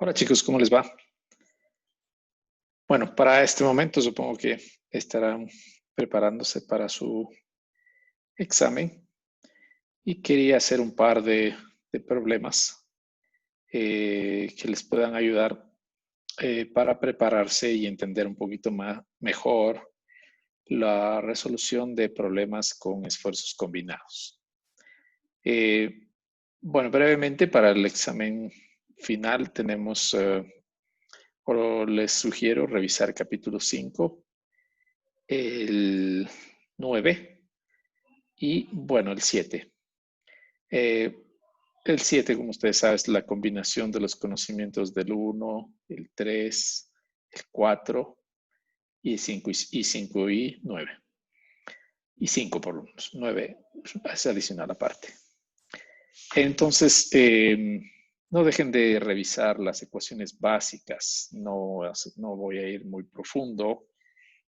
Hola chicos, ¿cómo les va? Bueno, para este momento supongo que estarán preparándose para su examen y quería hacer un par de problemas que les puedan ayudar para prepararse y entender un poquito mejor la resolución de problemas con esfuerzos combinados. Eh, bueno, brevemente para el examen final tenemos, o les sugiero revisar capítulo 5, el 9 y, bueno, el 7. Eh, el 7, como ustedes saben, es la combinación de los conocimientos del 1, el 3, el 4 y 5 y 9. Y 5 por lo menos. 9 es adicional aparte. Entonces, no dejen de revisar las ecuaciones básicas. No voy a ir muy profundo,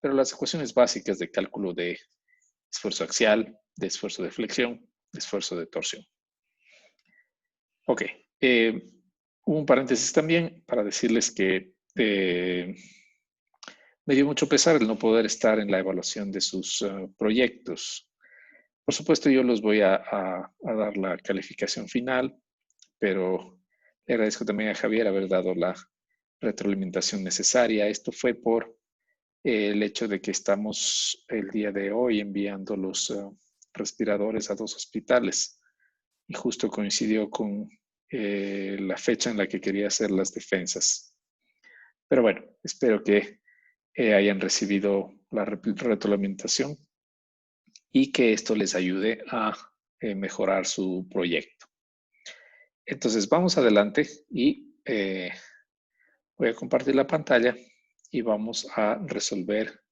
pero las ecuaciones básicas de cálculo de esfuerzo axial, de esfuerzo de flexión, de esfuerzo de torsión. Ok, hubo un paréntesis también para decirles que me dio mucho pesar el no poder estar en la evaluación de sus proyectos. Por supuesto, yo los voy a dar la calificación final, pero le agradezco también a Javier haber dado la retroalimentación necesaria. Esto fue por el hecho de que estamos el día de hoy enviando los respiradores a 2 hospitales y justo coincidió con la fecha en la que quería hacer las defensas. Pero bueno, espero que hayan recibido la retroalimentación y que esto les ayude a mejorar su proyecto. Entonces vamos adelante y voy a compartir la pantalla y vamos a resolver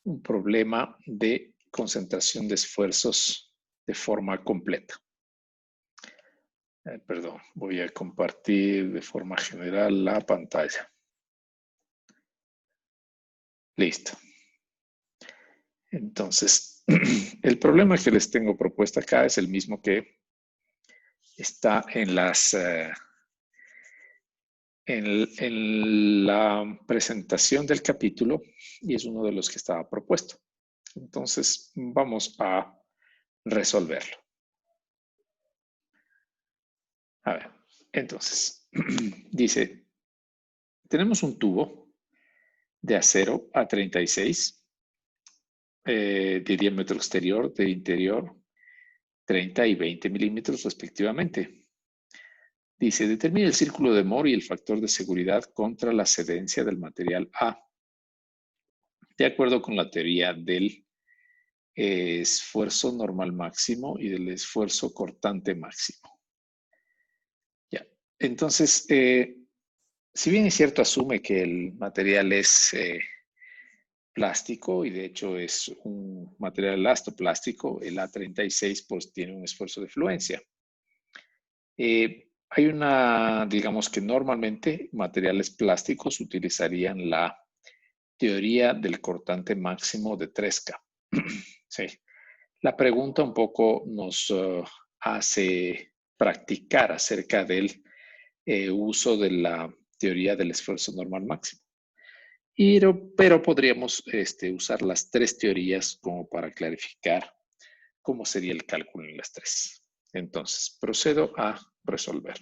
un problema de concentración de esfuerzos de forma completa. Perdón, voy a compartir de forma general la pantalla. Listo. Entonces, el problema que les tengo propuesto acá es el mismo que está en la presentación del capítulo y es uno de los que estaba propuesto. Entonces, vamos a resolverlo. A ver, entonces, dice, tenemos un tubo de acero A36 de diámetro exterior, de interior, 30 y 20 milímetros respectivamente. Dice, determina el círculo de Moore y el factor de seguridad contra la cedencia del material A. De acuerdo con la teoría del esfuerzo normal máximo y del esfuerzo cortante máximo. Ya. Entonces, si bien es cierto, asume que el material es plástico y de hecho es un material elastoplástico, el A36 pues tiene un esfuerzo de fluencia. Hay digamos que normalmente materiales plásticos utilizarían la teoría del cortante máximo de Tresca. Sí. La pregunta un poco nos hace practicar acerca del uso de la teoría del esfuerzo normal máximo. Pero podríamos usar las 3 teorías como para clarificar cómo sería el cálculo en las 3. Entonces, procedo a resolver.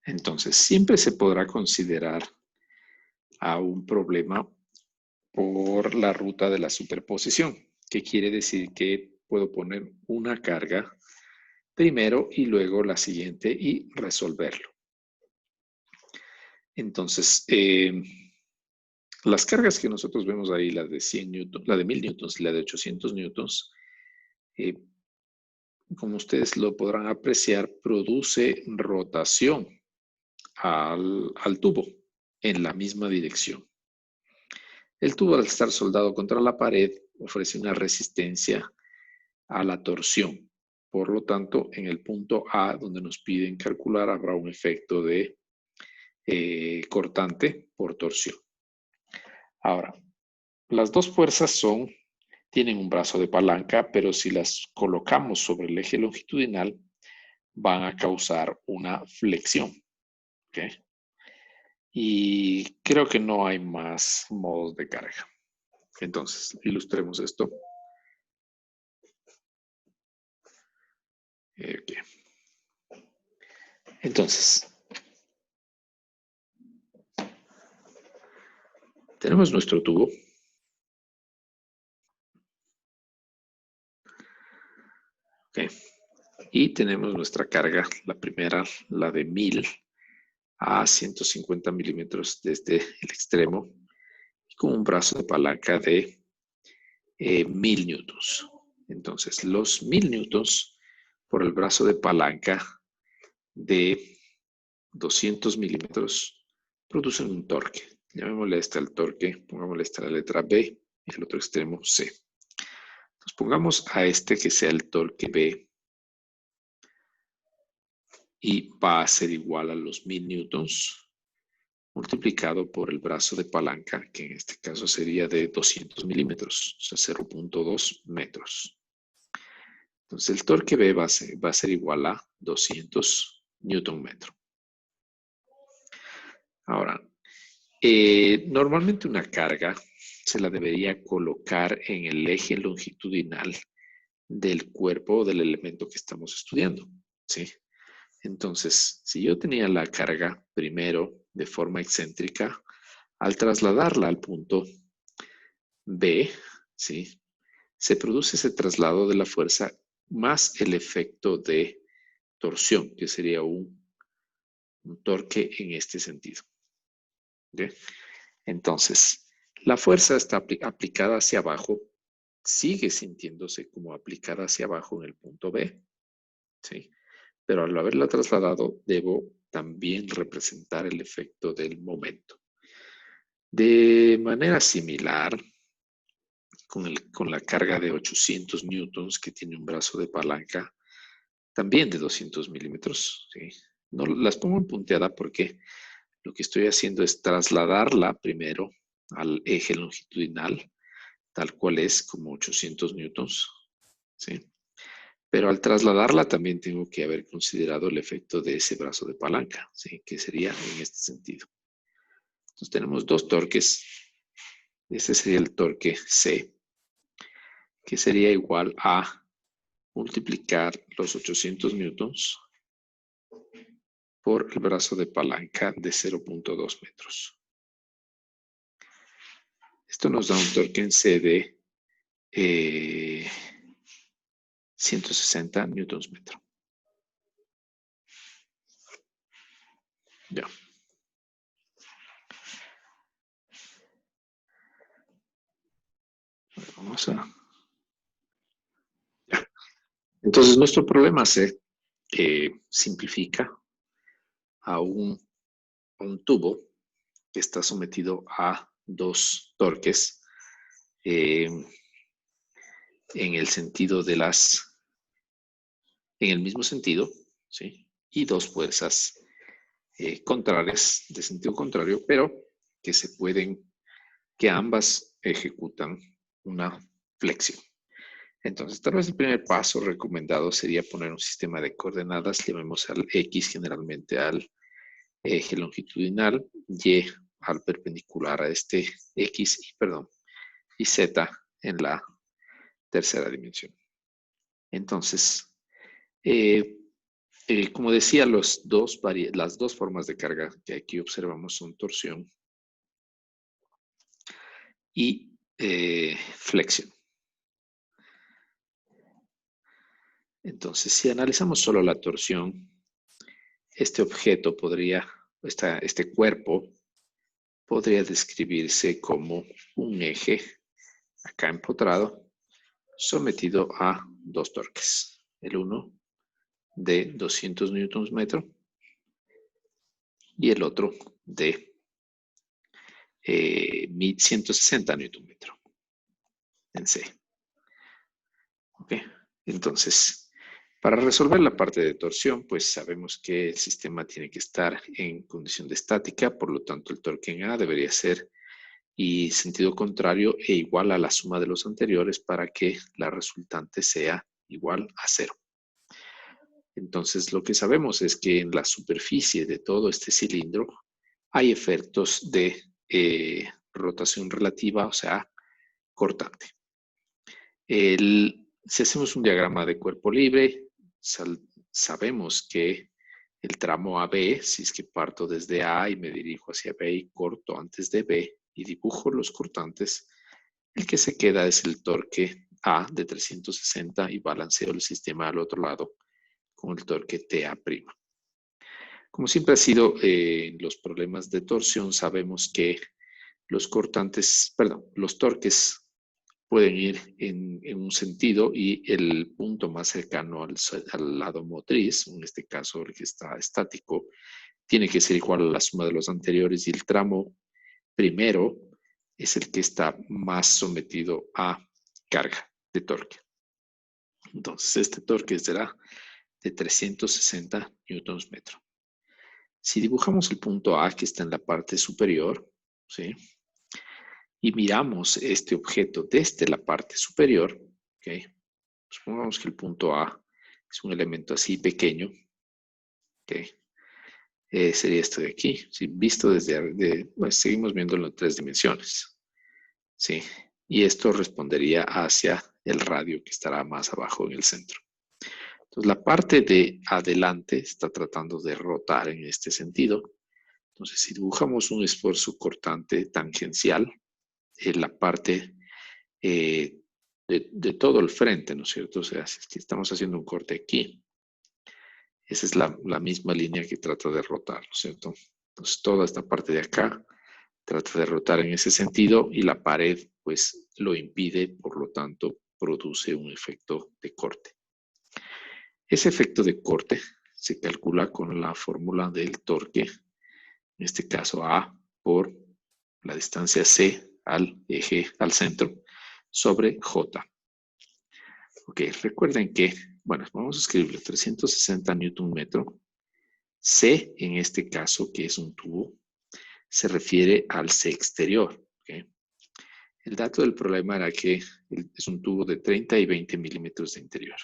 Entonces, siempre se podrá considerar a un problema por la ruta de la superposición, que quiere decir que puedo poner una carga primero y luego la siguiente y resolverlo. Entonces, las cargas que nosotros vemos ahí, la de 100 newtons, la de 1000 newtons y la de 800 newtons, como ustedes lo podrán apreciar, produce rotación al tubo en la misma dirección. El tubo, al estar soldado contra la pared, ofrece una resistencia a la torsión. Por lo tanto, en el punto A, donde nos piden calcular, habrá un efecto de cortante por torsión. Ahora, las dos fuerzas son tienen un brazo de palanca, pero si las colocamos sobre el eje longitudinal, van a causar una flexión. ¿Ok? Y creo que no hay más modos de carga. Entonces, ilustremos esto. Okay. Entonces, tenemos nuestro tubo. Okay. Y tenemos nuestra carga, la primera, la de 1000 a 150 milímetros desde el extremo, y con un brazo de palanca de 1000 newtons. Entonces, los 1000 newtons por el brazo de palanca de 200 milímetros producen un torque. Llamémosle a este el torque, pongámosle esta la letra B y el otro extremo C. Entonces, pongamos a este que sea el torque B y va a ser igual a los 1000 newtons multiplicado por el brazo de palanca, que en este caso sería de 200 milímetros, o sea, 0.2 metros. Entonces, el torque B va a ser igual a 200 newton metro. Ahora, normalmente una carga se la debería colocar en el eje longitudinal del cuerpo o del elemento que estamos estudiando, ¿sí? Entonces, si yo tenía la carga primero de forma excéntrica, al trasladarla al punto B, ¿sí? Se produce ese traslado de la fuerza más el efecto de torsión, que sería un torque en este sentido. ¿Okay? Entonces, la fuerza está aplicada hacia abajo, sigue sintiéndose como aplicada hacia abajo en el punto B, ¿sí? Pero al haberla trasladado, debo también representar el efecto del momento. De manera similar, con la carga de 800 newtons que tiene un brazo de palanca, también de 200 milímetros, ¿sí? No las pongo en punteada porque lo que estoy haciendo es trasladarla primero al eje longitudinal, tal cual es como 800 newtons, ¿sí? Pero al trasladarla también tengo que haber considerado el efecto de ese brazo de palanca, ¿sí? Que sería en este sentido. Entonces tenemos dos torques. Este sería el torque C, que sería igual a multiplicar los 800 newtons por el brazo de palanca de 0.2 metros. Esto nos da un torque en C de 160 newtons metro. Ya. Vamos a... Ya. Entonces nuestro problema se simplifica a un tubo que está sometido a dos torques en el sentido de en el mismo sentido, ¿sí? Y dos fuerzas contrarias de sentido contrario, pero que ambas ejecutan una flexión. Entonces, tal vez el primer paso recomendado sería poner un sistema de coordenadas, llamemos al X generalmente al eje longitudinal, Y al perpendicular a este X, y Z en la tercera dimensión. Entonces, como decía, las dos formas de carga que aquí observamos son torsión y flexión. Entonces, si analizamos solo la torsión, este objeto este cuerpo podría describirse como un eje acá empotrado sometido a dos torques. El uno de 200 newtons metro y el otro de 1160 newton metro en C. ¿Ok? Entonces, para resolver la parte de torsión, pues sabemos que el sistema tiene que estar en condición de estática, por lo tanto el torque en A debería ser y sentido contrario e igual a la suma de los anteriores para que la resultante sea igual a 0. Entonces, lo que sabemos es que en la superficie de todo este cilindro hay efectos de rotación relativa, o sea, cortante. Si hacemos un diagrama de cuerpo libre, sabemos que el tramo AB, si es que parto desde A y me dirijo hacia B y corto antes de B y dibujo los cortantes, el que se queda es el torque A de 360 y balanceo el sistema al otro lado con el torque TA'. Como siempre ha sido en los problemas de torsión, sabemos que los torques pueden ir en un sentido y el punto más cercano al lado motriz, en este caso el que está estático, tiene que ser igual a la suma de los anteriores y el tramo primero es el que está más sometido a carga de torque. Entonces, este torque será de 360 newtons metro. Si dibujamos el punto A que está en la parte superior, ¿sí? Y miramos este objeto desde la parte superior, ¿okay? Supongamos que el punto A es un elemento así pequeño, ¿okay? Sería esto de aquí, ¿sí? Visto desde, pues, seguimos viéndolo en 3 dimensiones, ¿sí? Y esto respondería hacia el radio que estará más abajo en el centro. Entonces, la parte de adelante está tratando de rotar en este sentido. Entonces, si dibujamos un esfuerzo cortante tangencial, en la parte de todo el frente, ¿no es cierto? O sea, si es que estamos haciendo un corte aquí, esa es la misma línea que trata de rotar, ¿no es cierto? Entonces, toda esta parte de acá trata de rotar en ese sentido y la pared, pues, lo impide, por lo tanto, produce un efecto de corte. Ese efecto de corte se calcula con la fórmula del torque, en este caso A por la distancia C al eje, al centro, sobre J. Ok, recuerden que, bueno, vamos a escribirlo, 360 newton metro. C, en este caso, que es un tubo, se refiere al C exterior. ¿Okay? El dato del problema era que es un tubo de 30 y 20 milímetros de interior,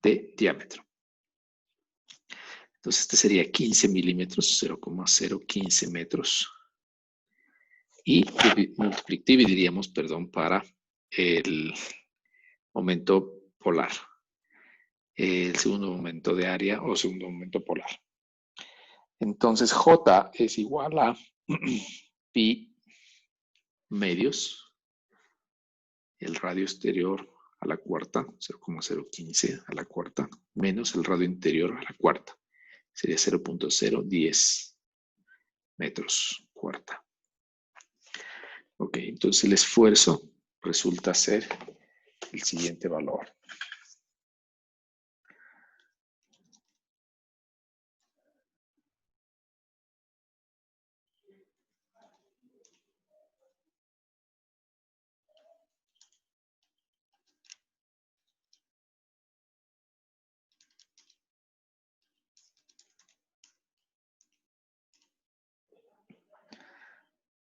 de diámetro. Entonces, este sería 15 milímetros, 0,015 metros. Y dividiríamos, perdón, para el momento polar. El segundo momento de área o segundo momento polar. Entonces, J es igual a pi medios, el radio exterior a la cuarta, 0,015 a la cuarta, menos el radio interior a la cuarta. Sería 0,010 metros cuarta. Ok, entonces el esfuerzo resulta ser el siguiente valor.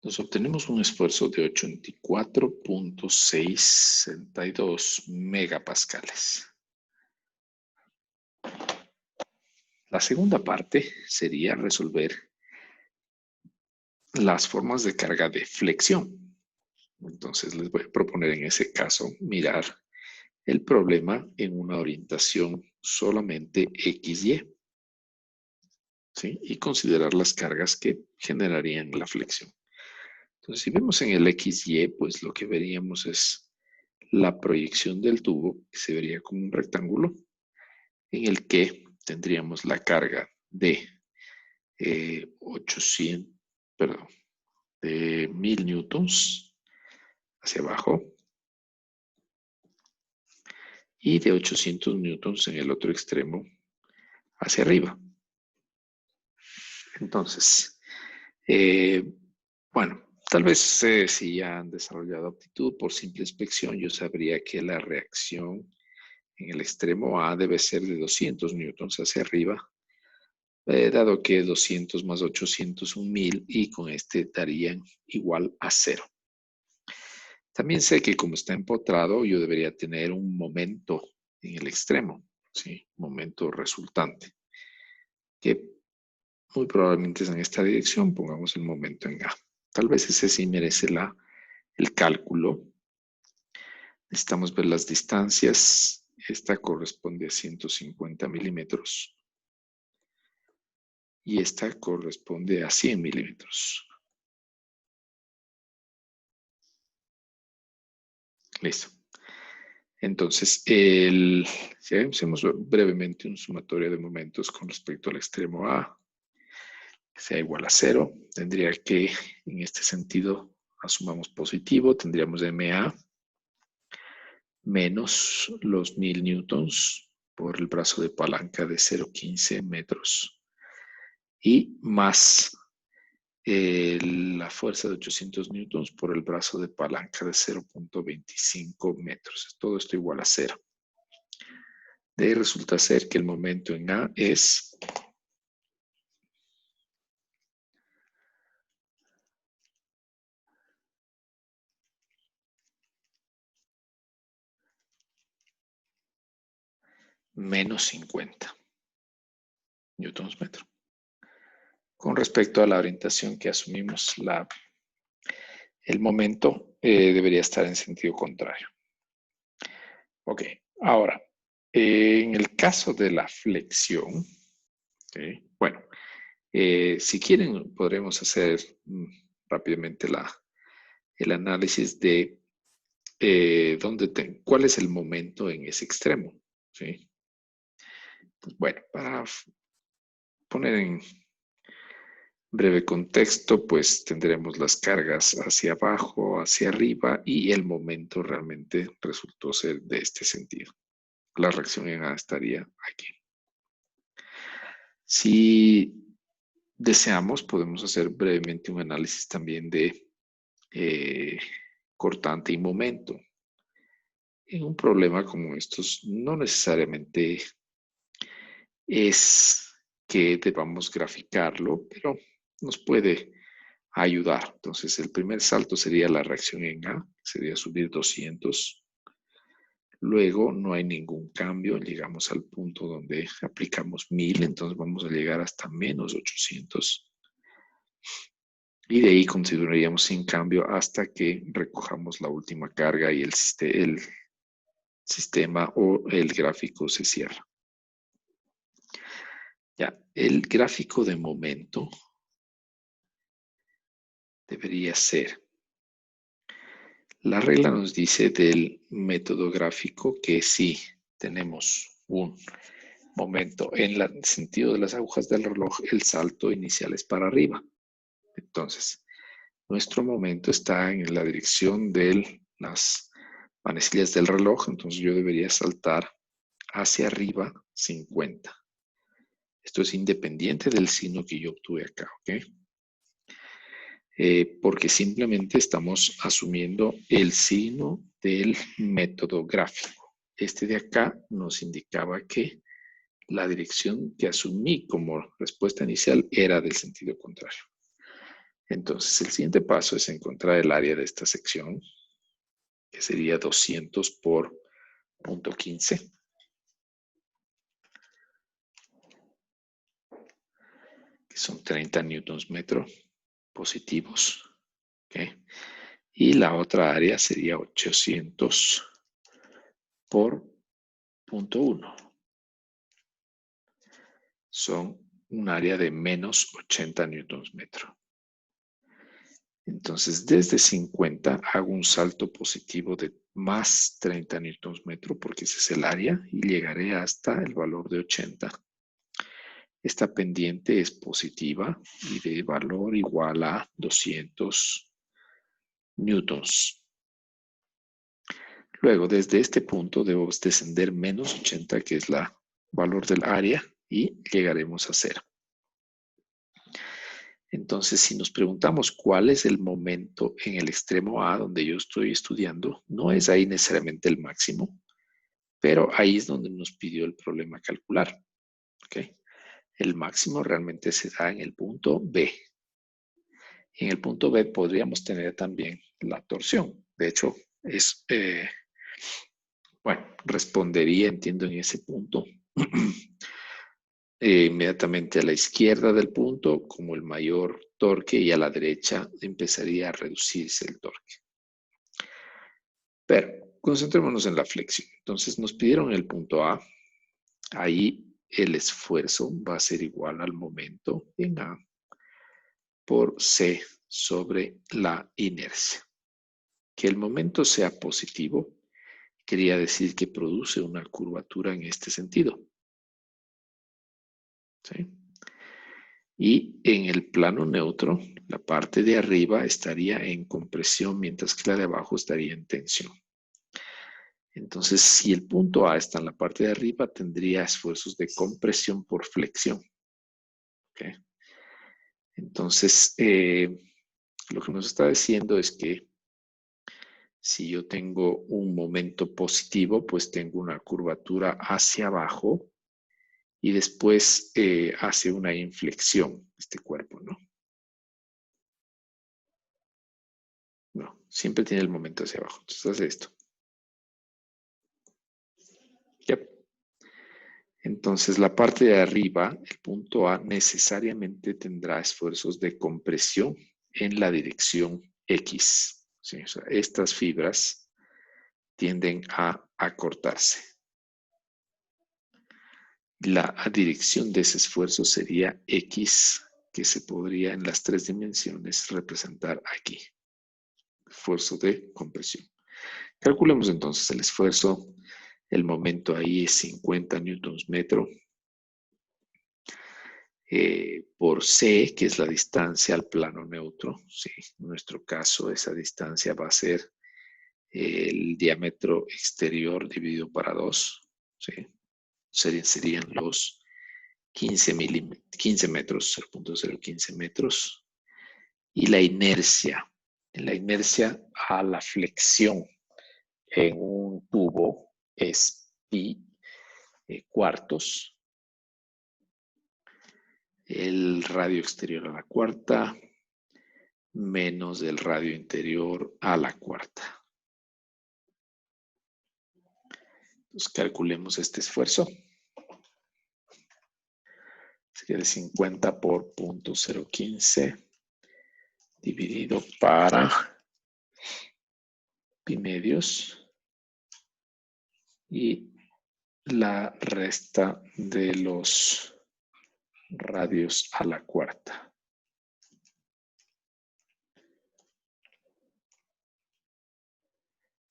Nos obtenemos un esfuerzo de 84.662 megapascales. La segunda parte sería resolver las formas de carga de flexión. Entonces les voy a proponer en ese caso mirar el problema en una orientación solamente XY, ¿sí? Y considerar las cargas que generarían la flexión. Entonces, si vemos en el XY, pues lo que veríamos es la proyección del tubo, que se vería como un rectángulo, en el que tendríamos la carga de 1000 newtons hacia abajo y de 800 newtons en el otro extremo hacia arriba. Entonces, bueno, tal vez si ya han desarrollado aptitud por simple inspección, yo sabría que la reacción en el extremo A debe ser de 200 newtons hacia arriba dado que 200 más 800, 1000, y con este darían igual a 0. También sé que como está empotrado, yo debería tener un momento en el extremo, ¿sí? Momento resultante, que muy probablemente es en esta dirección. Pongamos el momento en A. Tal vez ese sí merece el cálculo. Necesitamos ver las distancias. Esta corresponde a 150 milímetros. Y esta corresponde a 100 milímetros. Listo. Entonces, si hacemos brevemente un sumatorio de momentos con respecto al extremo A, que sea igual a 0, tendría que, en este sentido, asumamos positivo, tendríamos MA menos los 1000 newtons por el brazo de palanca de 0,15 metros y más la fuerza de 800 newtons por el brazo de palanca de 0,25 metros. Todo esto igual a 0. De ahí resulta ser que el momento en A es menos 50 newtons metro. Con respecto a la orientación que asumimos, el momento debería estar en sentido contrario. Ok, ahora, en el caso de la flexión, bueno, si quieren podremos hacer rápidamente el análisis de cuál es el momento en ese extremo. ¿Sí? Pues bueno, para poner en breve contexto, pues tendremos las cargas hacia abajo, hacia arriba, y el momento realmente resultó ser de este sentido. La reacción en A estaría aquí. Si deseamos, podemos hacer brevemente un análisis también de cortante y momento. En un problema como estos, no necesariamente es que debamos graficarlo, pero nos puede ayudar. Entonces, el primer salto sería la reacción en A, sería subir 200. Luego no hay ningún cambio, llegamos al punto donde aplicamos 1000, entonces vamos a llegar hasta menos 800. Y de ahí continuaríamos sin cambio hasta que recojamos la última carga y el sistema o el gráfico se cierra. Ya, el gráfico de momento debería ser. La regla nos dice del método gráfico que si tenemos un momento en el sentido de las agujas del reloj, el salto inicial es para arriba. Entonces, nuestro momento está en la dirección de las manecillas del reloj, entonces yo debería saltar hacia arriba 50. Esto es independiente del signo que yo obtuve acá, ¿ok? Porque simplemente estamos asumiendo el signo del método gráfico. Este de acá nos indicaba que la dirección que asumí como respuesta inicial era del sentido contrario. Entonces, el siguiente paso es encontrar el área de esta sección, que sería 200 por 0.15. Que son 30 newtons metro positivos. ¿Okay? Y la otra área sería 800 por 0.1. Son un área de menos 80 newtons metro. Entonces, desde 50 hago un salto positivo de más 30 newtons metro, porque ese es el área, y llegaré hasta el valor de 80. Esta pendiente es positiva y de valor igual a 200 newtons. Luego, desde este punto debo descender menos 80, que es el valor del área, y llegaremos a 0. Entonces, si nos preguntamos cuál es el momento en el extremo A donde yo estoy estudiando, no es ahí necesariamente el máximo, pero ahí es donde nos pidió el problema calcular. ¿Okay? El máximo realmente se da en el punto B. En el punto B podríamos tener también la torsión. De hecho, bueno, respondería, entiendo, en ese punto. Inmediatamente a la izquierda del punto como el mayor torque y a la derecha empezaría a reducirse el torque. Pero concentrémonos en la flexión. Entonces nos pidieron el punto A. Ahí el esfuerzo va a ser igual al momento en A por C sobre la inercia. Que el momento sea positivo quería decir que produce una curvatura en este sentido. ¿Sí? Y en el plano neutro, la parte de arriba estaría en compresión, mientras que la de abajo estaría en tensión. Entonces, si el punto A está en la parte de arriba, tendría esfuerzos de compresión por flexión. ¿Okay? Entonces, lo que nos está diciendo es que si yo tengo un momento positivo, pues tengo una curvatura hacia abajo y después hace una inflexión este cuerpo, ¿no? No, siempre tiene el momento hacia abajo. Entonces hace esto. Yep. Entonces la parte de arriba, el punto A, necesariamente tendrá esfuerzos de compresión en la dirección X. ¿Sí? O sea, estas fibras tienden a acortarse. La dirección de ese esfuerzo sería X, que se podría en las 3 dimensiones representar aquí. Esfuerzo de compresión. Calculemos entonces el esfuerzo. El momento ahí es 50 newtons metro por C, que es la distancia al plano neutro. Sí, en nuestro caso, esa distancia va a ser el diámetro exterior dividido para 2. ¿Sí? Serían los 15 metros, 0.015 metros. Y la inercia a la flexión en un tubo es pi cuartos. El radio exterior a la cuarta menos el radio interior a la cuarta. Entonces calculemos este esfuerzo. Sería de 50 por 0.015 dividido para pi medios y la resta de los radios a la cuarta.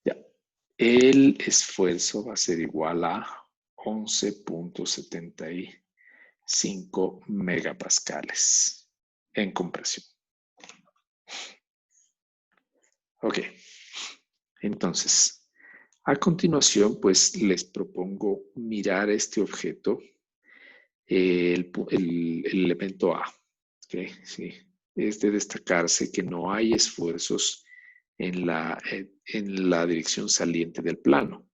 Ya. El esfuerzo va a ser igual a 11.75 megapascales en compresión. Ok. Entonces, a continuación, pues les propongo mirar este objeto, el elemento A. ¿Okay? Sí. Es de destacarse que no hay esfuerzos en la dirección saliente del plano.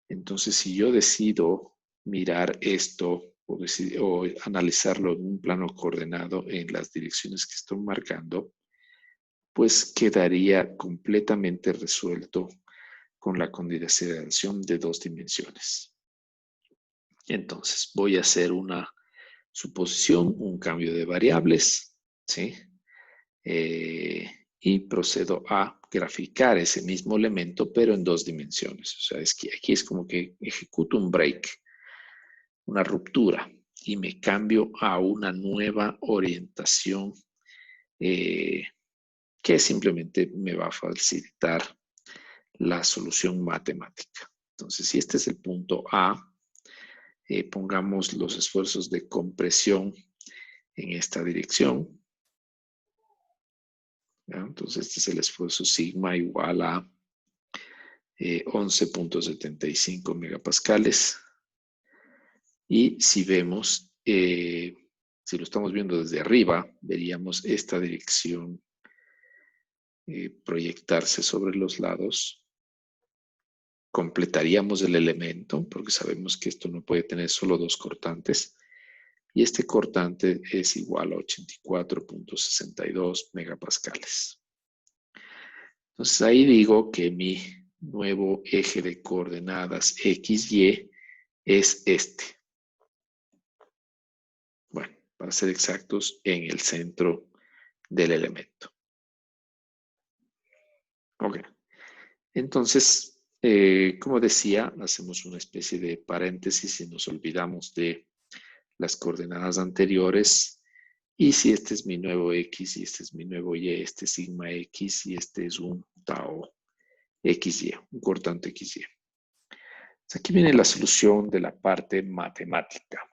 Entonces, si yo decido mirar esto o analizarlo en un plano coordenado en las direcciones que estoy marcando, pues quedaría completamente resuelto con la consideración de 2 dimensiones. Entonces, voy a hacer una suposición, un cambio de variables, ¿sí? Y procedo a graficar ese mismo elemento, pero en 2 dimensiones. O sea, es que aquí es como que ejecuto un break, una ruptura, y me cambio a una nueva orientación que simplemente me va a facilitar la solución matemática. Entonces, si este es el punto A, pongamos los esfuerzos de compresión en esta dirección. ¿Ya? Entonces, este es el esfuerzo sigma igual a 11.75 megapascales. Y si vemos, si lo estamos viendo desde arriba, veríamos esta dirección proyectarse sobre los lados. Completaríamos el elemento, porque sabemos que esto no puede tener solo 2 cortantes. y este cortante es igual a 84.62 megapascales. Entonces ahí digo que mi nuevo eje de coordenadas XY es este. Bueno, para ser exactos, en el centro del elemento. Ok. Entonces, como decía, hacemos una especie de paréntesis y nos olvidamos de las coordenadas anteriores. Y si este es mi nuevo X y este es mi nuevo Y, este es sigma X y este es un tau XY, un cortante XY. Aquí viene la solución de la parte matemática.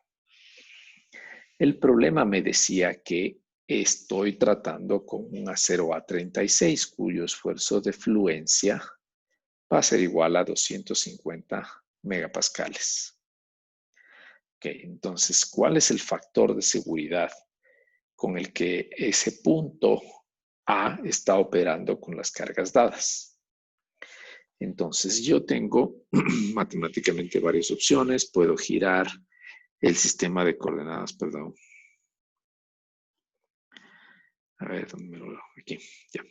El problema me decía que estoy tratando con un acero A36 cuyo esfuerzo de fluencia va a ser igual a 250 megapascales. Ok, entonces, ¿cuál es el factor de seguridad con el que ese punto A está operando con las cargas dadas? Entonces, yo tengo matemáticamente varias opciones. Puedo girar el sistema de coordenadas, perdón. A ver, ¿dónde me lo veo? Aquí, ya.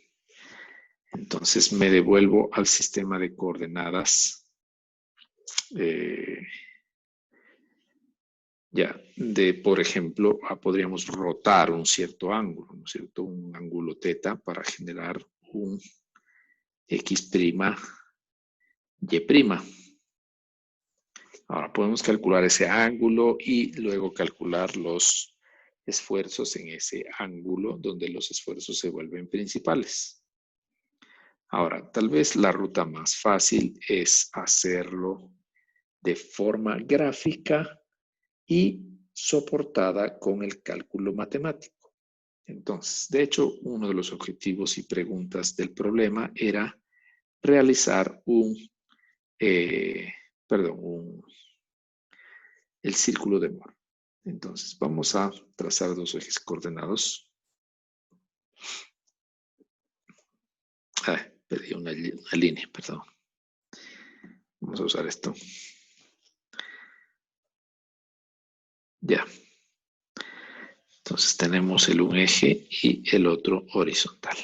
Entonces, me devuelvo al sistema de coordenadas. Por ejemplo, podríamos rotar un cierto ángulo, ¿no es cierto? Un ángulo teta para generar un X', Y'. Ahora podemos calcular ese ángulo y luego calcular los esfuerzos en ese ángulo donde los esfuerzos se vuelven principales. Ahora, tal vez la ruta más fácil es hacerlo de forma gráfica y soportada con el cálculo matemático. Entonces, de hecho, uno de los objetivos y preguntas del problema era realizar el círculo de Moore. Entonces, vamos a trazar dos ejes coordenados. Perdí una línea, perdón. Vamos a usar esto. Ya. Entonces tenemos un eje y el otro horizontal.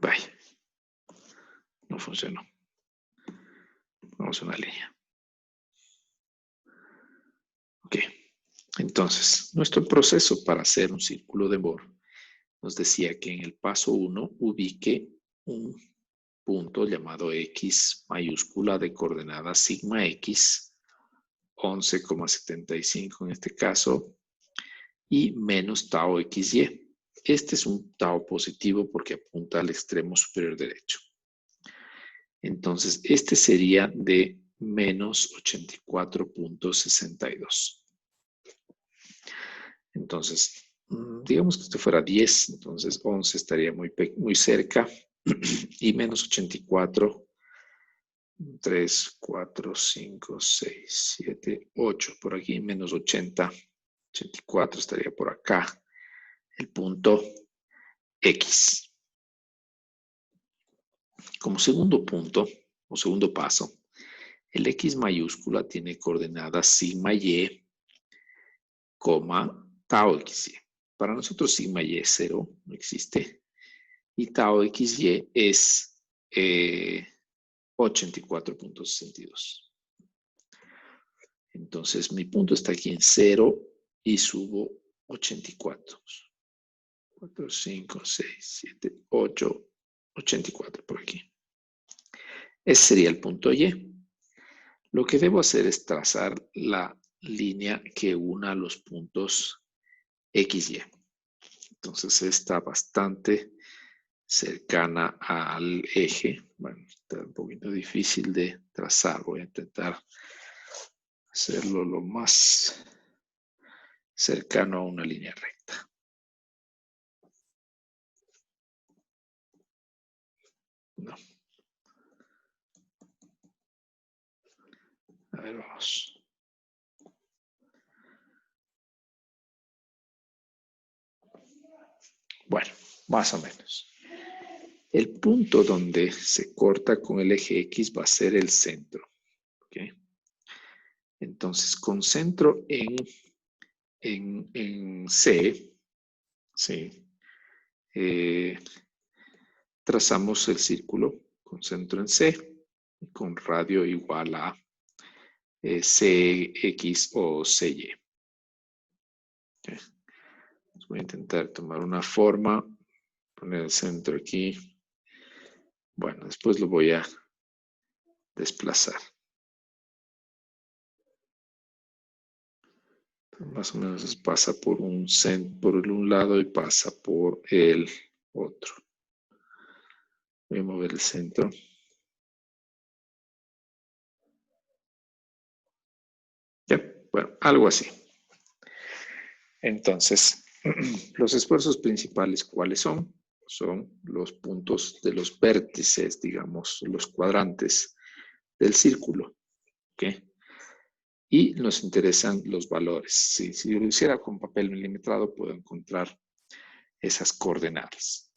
Vaya. No funcionó. Vamos a una línea. Ok. Entonces, nuestro proceso para hacer un círculo de Moore nos decía que en el paso 1 ubique un punto llamado X mayúscula de coordenada sigma X, 11,75 en este caso, y menos tau XY. Este es un tau positivo porque apunta al extremo superior derecho. Entonces, este sería de menos 84.62. Entonces, digamos que esto fuera 10, entonces 11 estaría muy cerca y menos 84, 3, 4, 5, 6, 7, 8, por aquí menos 80, 84 estaría por acá, el punto X. Como segundo punto o segundo paso, el X mayúscula tiene coordenadas sigma Y, tau XY. Para nosotros sigma Y es 0, no existe. Y tau XY es 84.62. Entonces mi punto está aquí en 0 y subo 84. 4, 5, 6, 7, 8, 84 por aquí. Ese sería el punto Y. Lo que debo hacer es trazar la línea que una los puntos XY. Entonces está bastante cercana al eje. Bueno, está un poquito difícil de trazar. Voy a intentar hacerlo lo más cercano a una línea recta. No. A ver, vamos. Bueno, más o menos. El punto donde se corta con el eje X va a ser el centro. ¿Okay? Entonces, con centro en C, ¿sí? Trazamos el círculo con centro en C y con radio igual a CX o CY. Okay. Voy a intentar tomar una forma, poner el centro aquí. Bueno, después lo voy a desplazar. Más o menos pasa por un lado y pasa por el otro. Voy a mover el centro. Ya, bueno, algo así. Entonces, los esfuerzos principales, ¿cuáles son? Son los puntos de los vértices, digamos, los cuadrantes del círculo. ¿Okay? Y nos interesan los valores. Si yo lo hiciera con papel milimetrado, puedo encontrar esas coordenadas.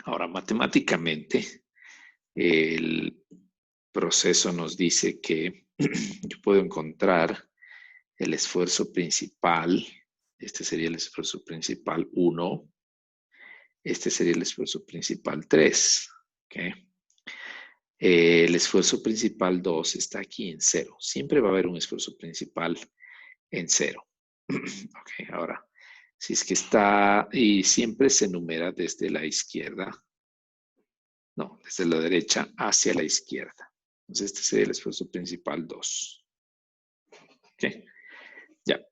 Ahora, matemáticamente, el proceso nos dice que yo puedo encontrar el esfuerzo principal. Este sería el esfuerzo principal 1. Este sería el esfuerzo principal 3. ¿Okay? El esfuerzo principal 2 está aquí en 0. Siempre va a haber un esfuerzo principal en 0. Okay, ahora, si es que está y siempre se numera desde la izquierda, no, desde la derecha hacia la izquierda. Entonces este sería el esfuerzo principal 2. Okay. Ya.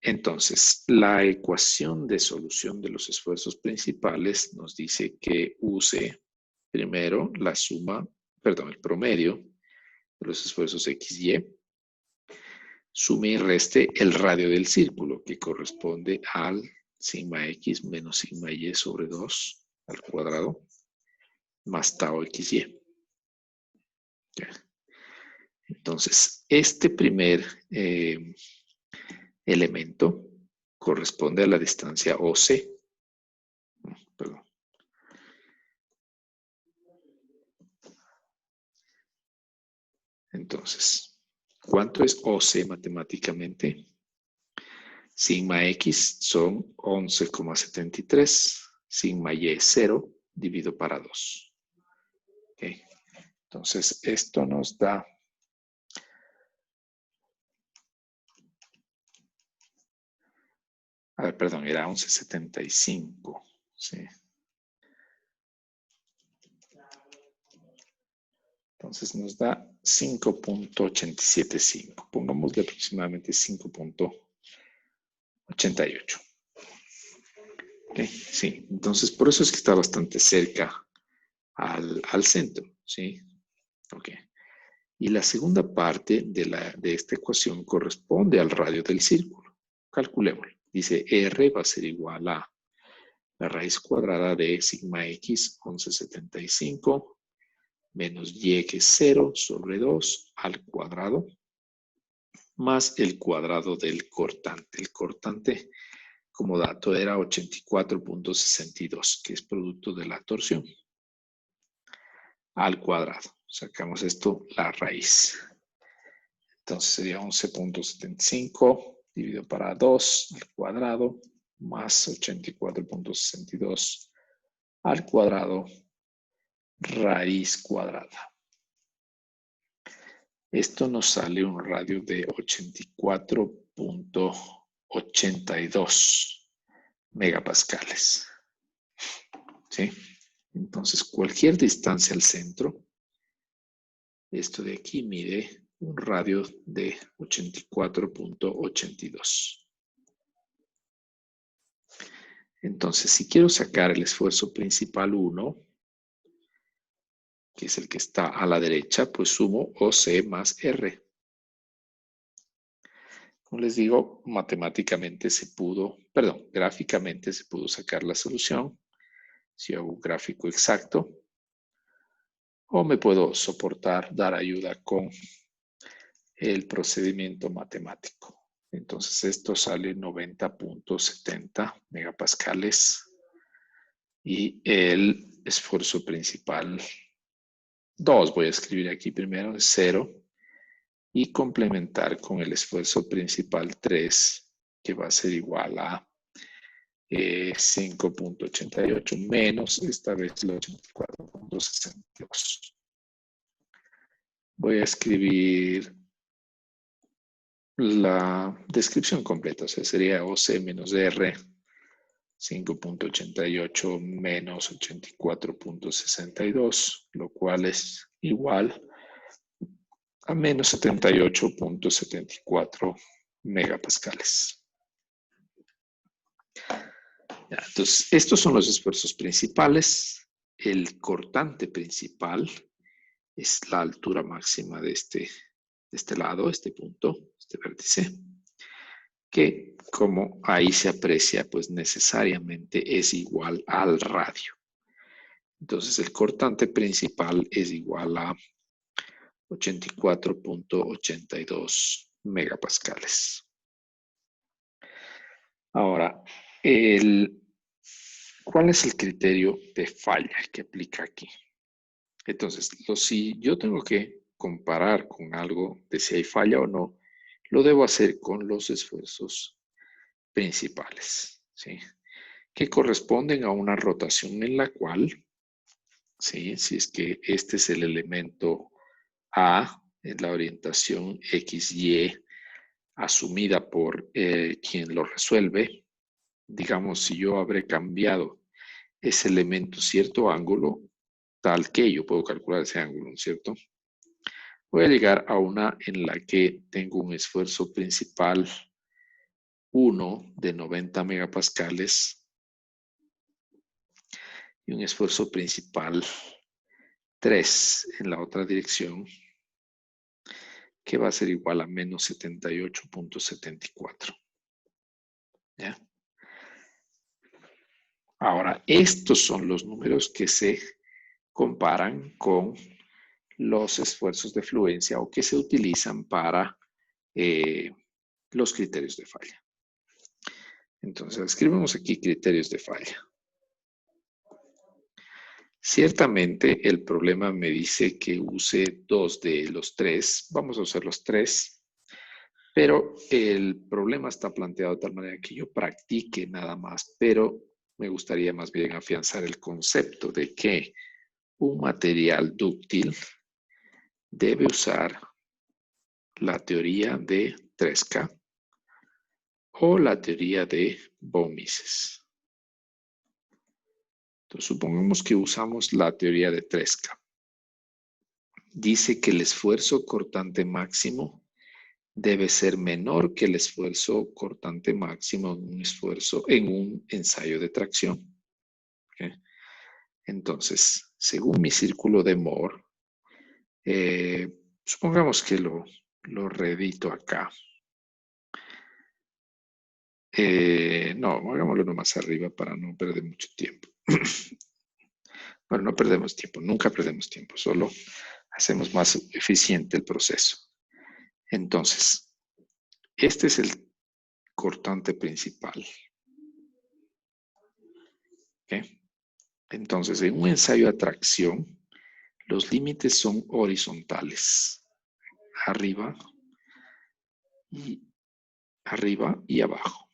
Entonces, la ecuación de solución de los esfuerzos principales nos dice que use primero la suma, perdón, el promedio de los esfuerzos XY, sume y reste el radio del círculo, que corresponde al sigma X menos sigma Y sobre 2 al cuadrado, más tau XY. Okay. Entonces, este primer elemento corresponde a la distancia OC. Perdón. Entonces, ¿cuánto es OC matemáticamente? Sigma X son 11,73. Sigma Y 0 dividido para 2. Okay. Entonces, esto nos da perdón, era 11,75. Sí. Entonces nos da 5.875. Pongámosle aproximadamente 5.88. Okay, sí, entonces por eso es que está bastante cerca al centro. ¿Sí? Okay. Y la segunda parte de esta ecuación corresponde al radio del círculo. Calculémoslo. Dice R va a ser igual a la raíz cuadrada de sigma X 11,75 menos Y que es 0 sobre 2 al cuadrado más el cuadrado del cortante. El cortante, como dato, era 84.62, que es producto de la torsión, al cuadrado. Sacamos esto, la raíz. Entonces sería 11.75 dividido para 2 al cuadrado más 84.62 al cuadrado raíz cuadrada. Esto nos sale un radio de 84.82 megapascales. ¿Sí? Entonces, cualquier distancia al centro, esto de aquí mide un radio de 84.82. Entonces, si quiero sacar el esfuerzo principal 1, que es el que está a la derecha, pues sumo OC más R. Como les digo, gráficamente se pudo sacar la solución. Si hago un gráfico exacto, o me puedo dar ayuda con el procedimiento matemático. Entonces esto sale 90.70 megapascales y el esfuerzo principal 2, voy a escribir aquí primero, es 0, y complementar con el esfuerzo principal 3, que va a ser igual a 5.88 menos, esta vez el 84.62. Voy a escribir la descripción completa, o sea, sería OC menos R, 5.88 menos 84.62, lo cual es igual a menos 78.74 megapascales. Ya, entonces, estos son los esfuerzos principales. El cortante principal es la altura máxima de este lado, este punto, este vértice, que como ahí se aprecia, pues necesariamente es igual al radio. Entonces, el cortante principal es igual a 84.82 megapascales. Ahora, ¿cuál es el criterio de falla que aplica aquí? Entonces, si yo tengo que comparar con algo de si hay falla o no, lo debo hacer con los esfuerzos principales, ¿sí? Que corresponden a una rotación en la cual, ¿sí? Si es que este es el elemento A en la orientación XY asumida por quien lo resuelve, digamos, si yo habré cambiado ese elemento cierto ángulo, tal que yo puedo calcular ese ángulo, ¿cierto? Voy a llegar a una en la que tengo un esfuerzo principal 1 de 90 megapascales y un esfuerzo principal 3 en la otra dirección, que va a ser igual a menos 78.74. ¿Ya? Ahora, estos son los números que se comparan con los esfuerzos de fluencia o que se utilizan para los criterios de falla. Entonces, escribimos aquí criterios de falla. Ciertamente, el problema me dice que use 2 de los 3. Vamos a usar los 3. Pero el problema está planteado de tal manera que yo practique nada más, pero me gustaría más bien afianzar el concepto de que un material dúctil debe usar la teoría de Tresca o la teoría de von Mises. Entonces, supongamos que usamos la teoría de Tresca. Dice que el esfuerzo cortante máximo debe ser menor que el esfuerzo cortante máximo en un ensayo de tracción. ¿Okay? Entonces, según mi círculo de Moore, supongamos que lo reedito acá. No, hagámoslo nomás arriba para no perder mucho tiempo. Bueno, no perdemos tiempo, nunca perdemos tiempo, solo hacemos más eficiente el proceso. Entonces, este es el cortante principal. ¿Okay? Entonces, en un ensayo de tracción, los límites son horizontales, arriba y abajo.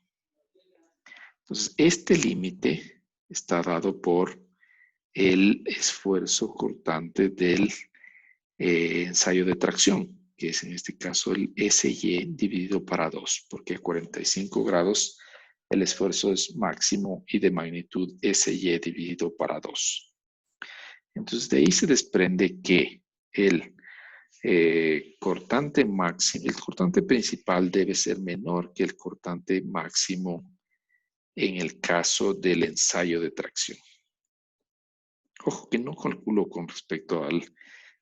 Entonces, este límite está dado por el esfuerzo cortante del ensayo de tracción, que es en este caso el SY dividido para 2, porque a 45 grados el esfuerzo es máximo y de magnitud SY dividido para 2. Entonces, de ahí se desprende que el cortante principal debe ser menor que el cortante máximo en el caso del ensayo de tracción. Ojo que no calculo con respecto al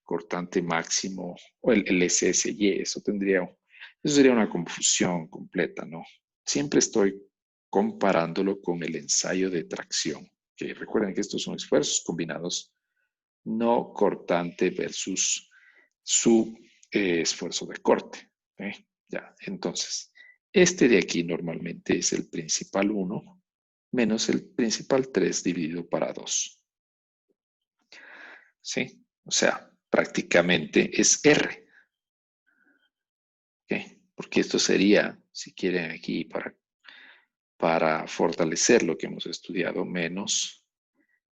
cortante máximo o el SSY, eso sería una confusión completa, ¿no? Siempre estoy comparándolo con el ensayo de tracción, que recuerden que estos son esfuerzos combinados, no cortante versus su esfuerzo de corte. Ya, entonces, este de aquí normalmente es el principal 1 menos el principal 3 dividido para 2. ¿sí? O sea, prácticamente es R. ¿Ok? Porque esto sería, si quieren aquí, para fortalecer lo que hemos estudiado, menos,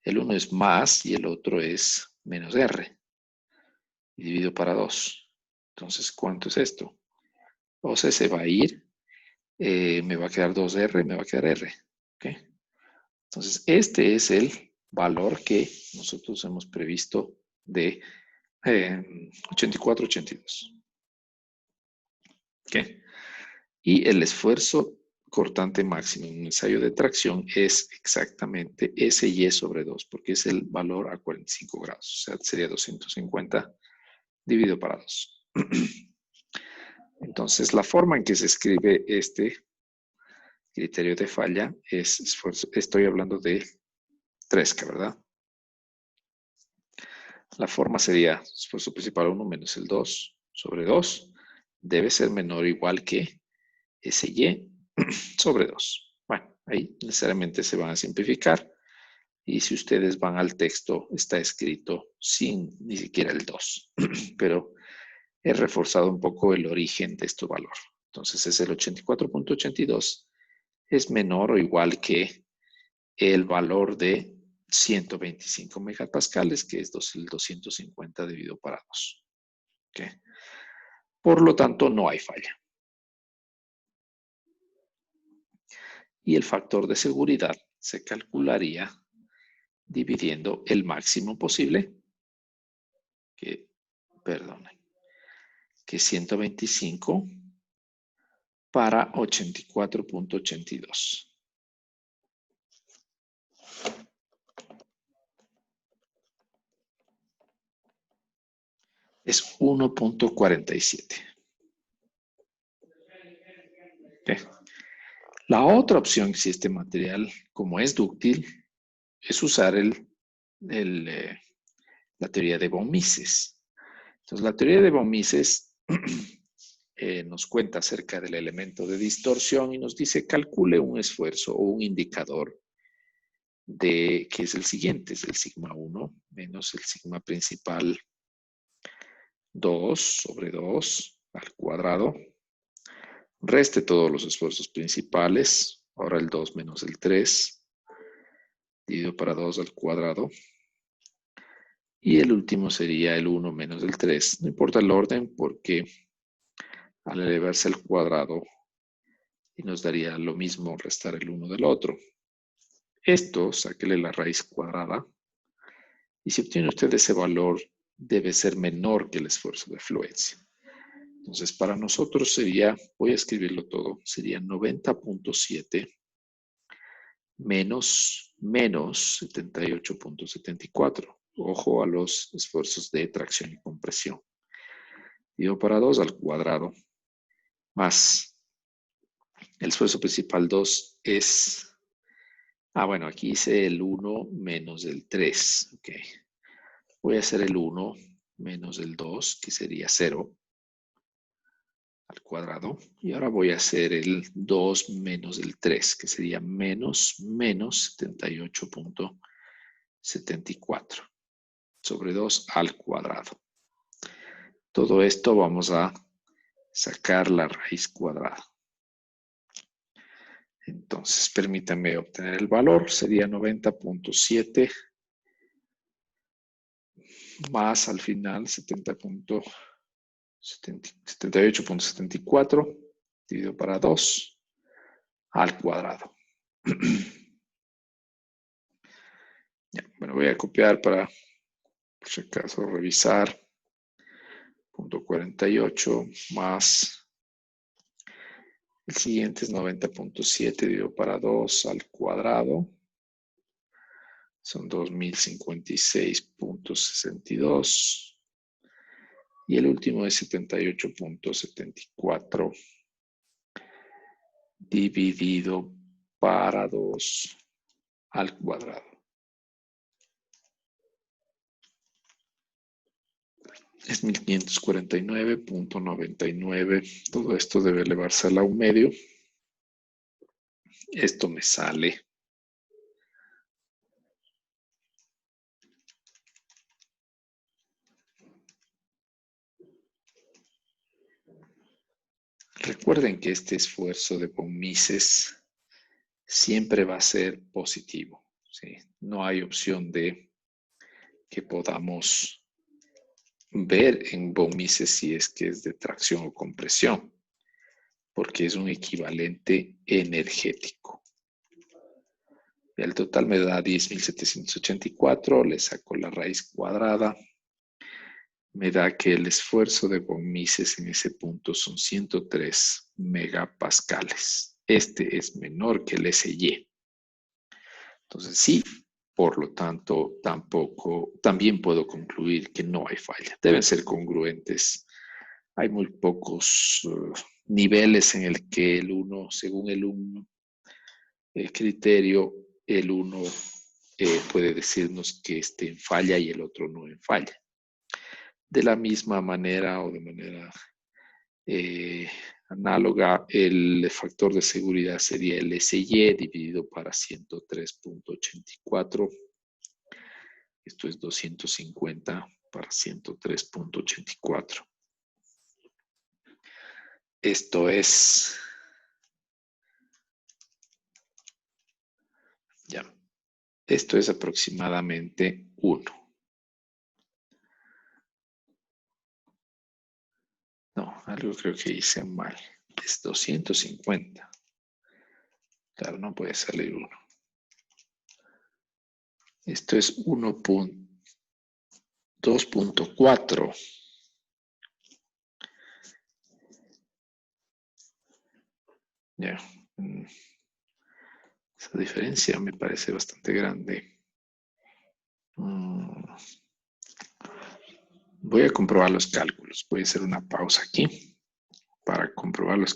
el uno es más y el otro es menos R, dividido para 2. Entonces, ¿cuánto es esto? O sea, se va a ir, me va a quedar 2R, me va a quedar R. ¿Ok? Entonces, este es el valor que nosotros hemos previsto de 84-82. ¿Ok? Y el esfuerzo cortante máximo en un ensayo de tracción es exactamente SY sobre 2, porque es el valor a 45 grados. O sea, sería 250 dividido para 2. Entonces, la forma en que se escribe este criterio de falla es esfuerzo. Estoy hablando de Tresca, ¿verdad? La forma sería esfuerzo principal 1 menos el 2 sobre 2 debe ser menor o igual que SY sobre 2. Bueno, ahí necesariamente se van a simplificar y si ustedes van al texto está escrito sin ni siquiera el 2, pero he reforzado un poco el origen de este valor. Entonces es el 84.82 es menor o igual que el valor de 125 megapascales, que es el 250 dividido para 2. ¿Okay? Por lo tanto, no hay falla. Y el factor de seguridad se calcularía dividiendo el máximo posible, que 125 para 84.82. Es 1.47. ¿Okay? La otra opción, si este material, como es dúctil, es usar la teoría de von Mises. Entonces, la teoría de von Mises nos cuenta acerca del elemento de distorsión y nos dice calcule un esfuerzo o un indicador que es el siguiente, es el sigma 1 menos el sigma principal 2 sobre 2 al cuadrado. Reste todos los esfuerzos principales. Ahora el 2 menos el 3 dividido para 2 al cuadrado. Y el último sería el 1 menos el 3. No importa el orden porque al elevarse al cuadrado y nos daría lo mismo restar el uno del otro. Esto, sáquele la raíz cuadrada y si obtiene usted ese valor debe ser menor que el esfuerzo de fluencia. Entonces, para nosotros sería, voy a escribirlo todo, sería 90.7 menos 78.74. Ojo a los esfuerzos de tracción y compresión. Dividido para 2 al cuadrado más el esfuerzo principal 2 es, bueno, aquí hice el 1 menos el 3. Ok. Voy a hacer el 1 menos el 2, que sería 0 al cuadrado. Y ahora voy a hacer el 2 menos el 3, que sería menos 78.74 sobre 2 al cuadrado. Todo esto vamos a sacar la raíz cuadrada. Entonces, permítanme obtener el valor. Sería 90.7 más al final 78.74 dividido para 2 al cuadrado. Ya, bueno, voy a copiar para, por si acaso, revisar. 48 más el siguiente es 90.7 dividido para 2 al cuadrado. Son 2056.62. Y el último es 78.74 dividido para 2 al cuadrado. Es 1549.99. Todo esto debe elevarse a la un medio. Esto me sale Recuerden que este esfuerzo de von Mises siempre va a ser positivo, ¿sí? No hay opción de que podamos ver en von Mises si es que es de tracción o compresión, porque es un equivalente energético. El total me da 10.784, le saco la raíz cuadrada, me da que el esfuerzo de von Mises en ese punto son 103 megapascales. Este es menor que el SY. Entonces sí, por lo tanto, también puedo concluir que no hay falla. Deben ser congruentes. Hay muy pocos niveles en el que el uno, según el criterio, el uno puede decirnos que esté en falla y el otro no en falla. De la misma manera o de manera análoga, el factor de seguridad sería el SY dividido para 103.84. Esto es 250 para 103.84. Esto es... Ya. Esto es aproximadamente 1. No, algo creo que hice mal. Es 250. Claro, no puede salir 1. Esto es 2.4. Ya. Esa diferencia me parece bastante grande. Voy a comprobar los cálculos. Voy a hacer una pausa aquí para comprobar los